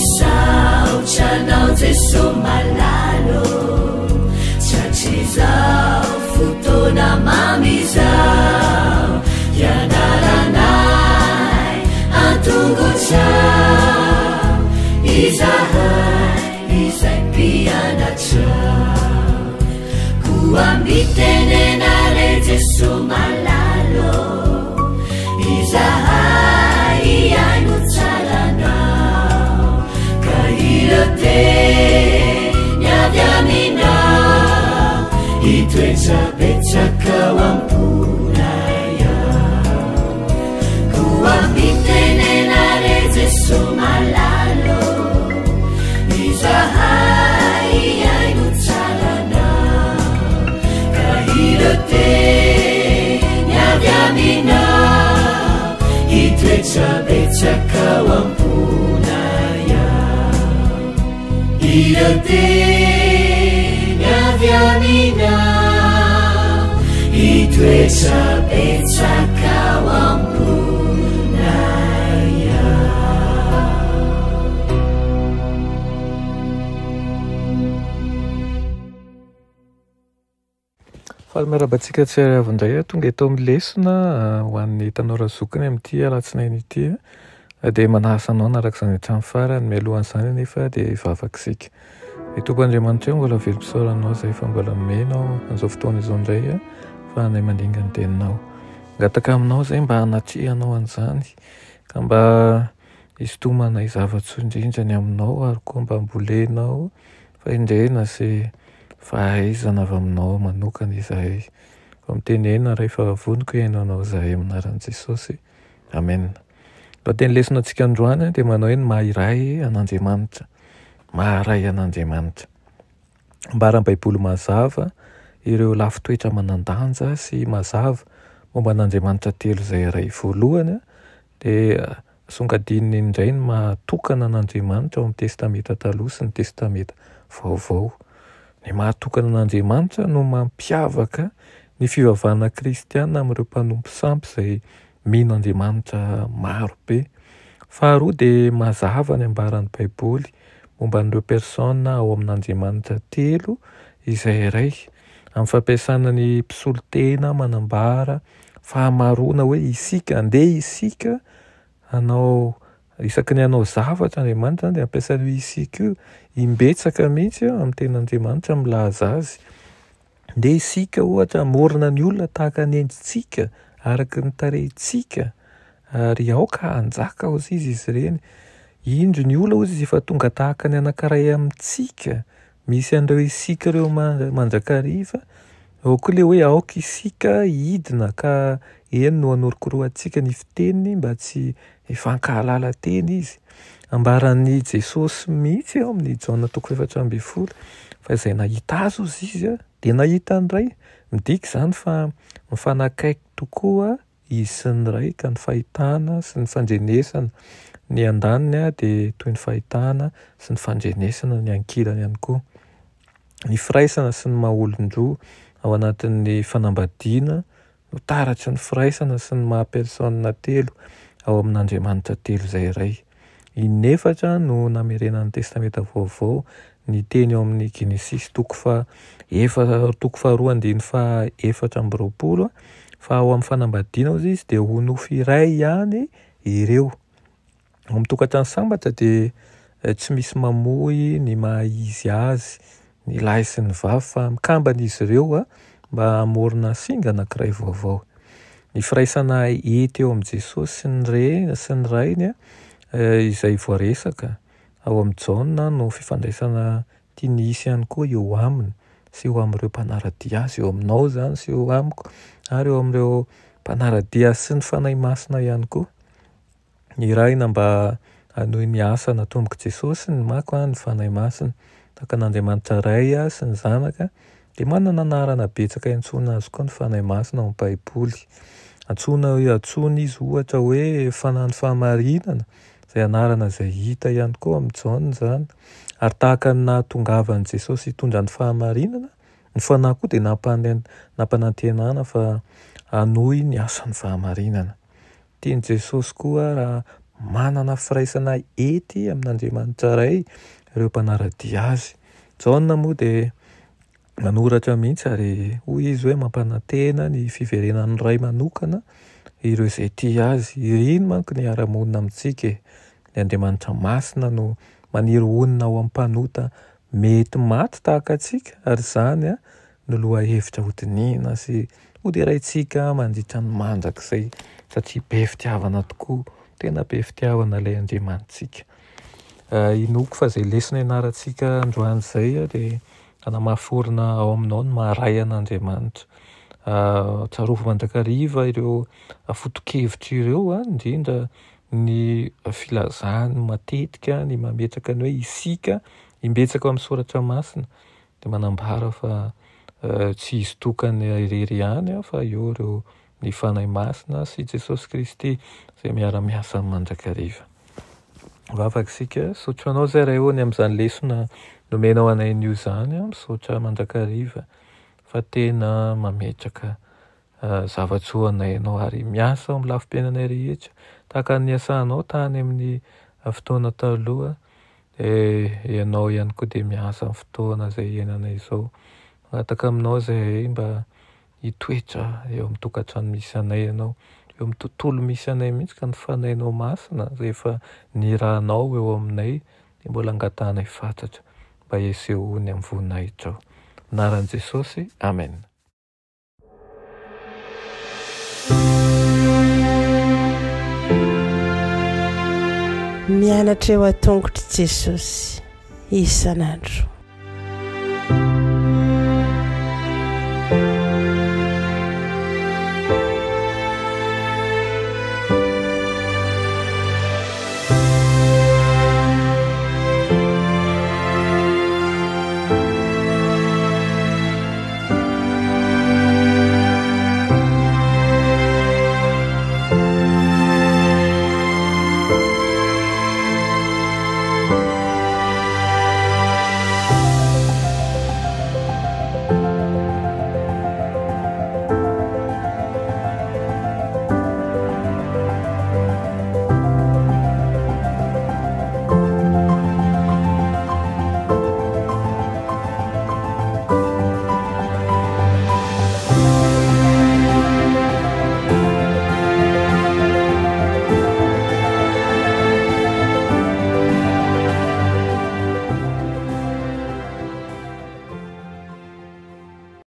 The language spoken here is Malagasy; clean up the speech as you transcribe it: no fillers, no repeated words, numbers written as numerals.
misaotranao Jesosy malalo satria zao fotoana mamizao ianaranay antongotrao izahay izay mpianatrao koa mitenenare Jesosy malalo izahay iaino tsaranao ka iroteny avy aminao itoetsapetsaka ao amponay ao koa mitenenare Jesosy malalo izahay iaino tsaranao ka iroteny avy aminao itoetsapetsaka ao amponay ao iroteny avy aminao itoetsapetsaka ao amponay ao. Fahalamarabantsika tsy avindray tonga eto amin'ny lesona ho an'ny tanora zokiny amin'ity alatsinainy ity dia manasa anao naraka izany hatramin'ny farany mialohan'izany anefa dia vavakisika. Ny Tompoandriamanitra mbola velom-pisaoranao izay fa mbola menao an'izao fotoana izao indray fa anay mandinga ny teninao. Gataka aminao izay mba hanatrehanao an'izany ka mba hisintomana zava-tsoa indrindra ny aminao ary koa mba mbolenao fa indrena sy fahaizana avy aminao manokana izahay. Fa mitenena rehefa voniko iainanao izahay aminaran'i Jesosy. Amen. Lohateny lesonantsika androany dia manao hoe ny maharay an'Andriamanitra. Maharay an'Andriamanitra. Ambaram-baiboly mazava ireo lafitoetra manan-danja sy mazava momba an'Andriamanitra telo izay iray. Voalohany dia songadininy indray ny mahatokana an'Andriamanitra ao amin'ny testameta taloha sy ny testameta vaovao. Ny mahatokana an'Andriamanitra no mampiavaka ny fivavahana kristiana amin'ireo mpanompo sampy izay mino Andriamanitra maro be. Faharoa dia mazava ny ambaran'ny baiboly momba an'ireo persona ao amin'Andriamanitra telo izay iray amin'ny fampiasana ny mpisolotena manambara fahamarona hoe isika andeha isika hanao isaky ny hanao zavatra Andriamanitra dia ampiasana isika io imbetsaka mihitsy amin'ny ten'Andriamanitra milaza azy. Ndeha isika ohatra morona ny olona tahaka ny endritsika araka ny tarehintsika ary aoka hanjaka hozy izy ireny. Indro ny olona hozy efa tonga tahaka ny anankiray amintsika. Misy an'ireo isika ireo mandrakariva ao koa ilay hoe aoka isika hidina ka eny no hanorokoroantsika ny fiteniny mba tsy hifankahalala teny izy. Ambaran'ny Jesosy mihitsy ao amin'ny Jaona 4:12 fa izay nahita azy ozy izy dia nahita ny ray. Midika izany fa mifanakaiky tokoa izy sy ny ray ka ny fahitana sy ny fandrenesana ny andaniny dia toy ny fahitana sy ny fandrenesana ny ankilany ihany koa. Ny firaisana sy ny maha-olon-droa ao anatin'ny fanambadiana no taratry ny firaisana sy ny maha-persona telo ao amin'Andriamanitra telo izay iray. Inefatra no namerenan'ny testameta vaovao ny teny ao amin'ny Genesis 2:2-4 fa ao amin'ny fanambadiana hozy izy dia ho nofo iray ihany ireo. Ao amin'ny tokantrano sambatra dia tsy misy mamoy ny maha-izy azy ny lahy sy ny vavy fa mikambana izy ireo mba hamorona singa anankiray vaovao. Ny firaisana hety eo amin'ny Jesosy sy ny rainy izay voaresaka ao amin'ny Jaona no fifandraisana tinisy ihany koa eo aminy sy eo amin'ireo mpanaradia azy, eo aminao izany sy eo amiko ary eo amin'ireo mpanaradia sy ny fanahy masina ihany koa. Ny raina mba hanohy ny asa natomboka Jesosy ny mako ny fanahy masina tahaka an'Andriamanitra ray sy ny zanaka dia manana anarana betsaka antsoina azy koa ny fanahy masina ao amin'ny baiboly. Antsoina izy ohatra hoe fanahy fahamarinana izay anarana izay hita ihany koa amin'ny Jaona izany. Ary tahaka ny nahatongavan'i Jesosy hitondra ny fahamarinana, ny fanahy koa dia nampanantenana fa hanohy ny asan'ny fahamarinana. Tian'i Jesosy koa raha manana firaisana ety amin'Andriamanitra ray ireo mpanaradia azy. Jaona moa dia manoratra mihitsy ary hoy izy hoe mampanantena ny fiverenan'ny ray manokana ireo izay tia azy. Irino manko ny ara-monina amintsika. Ny Andriamanitra masina no maniry onina ao amin'ny mpanota mety maty tahaka antsika, ary izany no lohahevitra hodiniana sy hodiraintsika mandritra ny mandrakizay, satria be fitiavana tokoa, tena be fitiavana ilay Andriamanitsika. Inoko fa izay lesona ianarantsika androany izay dia anamaforona ao aminao ny maharay an'Andriamanitra. Tsarovo mandrakariva ireo foto-kevitra ireo, indrindra ny filazany matetika ny mametraka ny hoe isika imbetsaka amin'ny soratra masina, dia manambara fa tsy izy tokany irery ihany fa eo ireo ny fanahy masina sy Jesosy Kristy izay miara-miasa amin'ny mandrakariva. Vavaka isika, sotro anao izay rayony amin'izany lesona nomenao anay an'io izany, misaotra mandrakariva fa tena mametraka zavatsoa anay ianao ary miasa ao amin'ny lafim-piainanay rehetra tahaka ny asanao tany amin'ny fotoana taloha. Ianao ihany koa dia miasa amin'ny fotoana izay iainanay izao. Mangataka aminao izay mba hitoetra eo amin'ny tokantrano misy anay ianao, eo amin'ny tontolo misy anay mihitsy ka ny fanainao masina rehefa ny rahanao eo aminay dia mbola angatanay fatratra mba hisehoany amin'ny voninahitra ao. Anaran'i Jesosy, amen. Mianatra eo an-tongotry Jesosy isan'andro.